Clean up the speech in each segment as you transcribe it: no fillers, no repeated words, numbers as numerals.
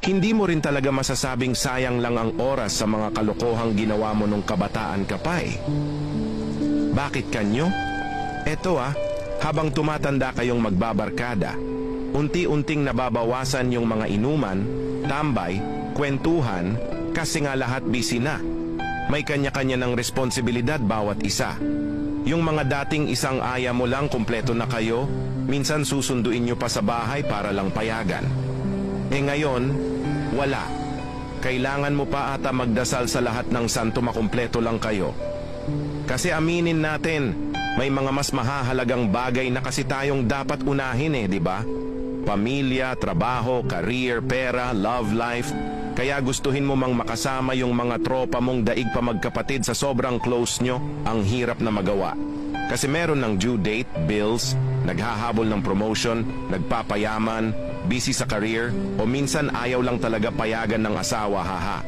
Hindi mo rin talaga masasabing sayang lang ang oras sa mga kalokohang ginawa mo nung kabataan ka pa eh. Bakit kanyo? Eto habang tumatanda kayong magbabarkada, unti-unting nababawasan yung mga inuman, tambay, kwentuhan, kasi nga lahat busy na. May kanya-kanya ng responsibilidad bawat isa. Yung mga dating isang aya mo lang kumpleto na kayo, minsan susunduin nyo pa sa bahay para lang payagan. Ngayon, wala. Kailangan mo pa ata magdasal sa lahat ng santo makumpleto lang kayo. Kasi aminin natin, may mga mas mahahalagang bagay na kasi tayong dapat unahin di ba? Pamilya, trabaho, career, pera, love life. Kaya gustuhin mo mang makasama yung mga tropa mong daig pa magkapatid sa sobrang close nyo, ang hirap na magawa. Kasi meron ng due date, bills, naghahabol ng promotion, nagpapayaman, busy sa career, o minsan ayaw lang talaga payagan ng asawa, haha.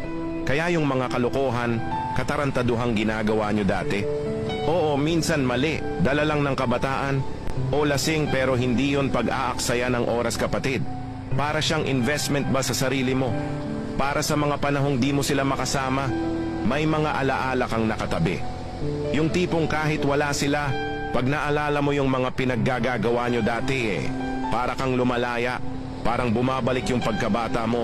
Kaya yung mga kalokohan, katarantaduhang ginagawa nyo dati. Oo, minsan mali, dala lang ng kabataan, o lasing pero hindi yon pag-aaksaya ng oras kapatid. Para siyang investment ba sa sarili mo? Para sa mga panahong di mo sila makasama, may mga alaala kang nakatabi. Yung tipong kahit wala sila, pag naalala mo yung mga pinaggagawa nyo dati para kang lumalaya, parang bumabalik yung pagkabata mo.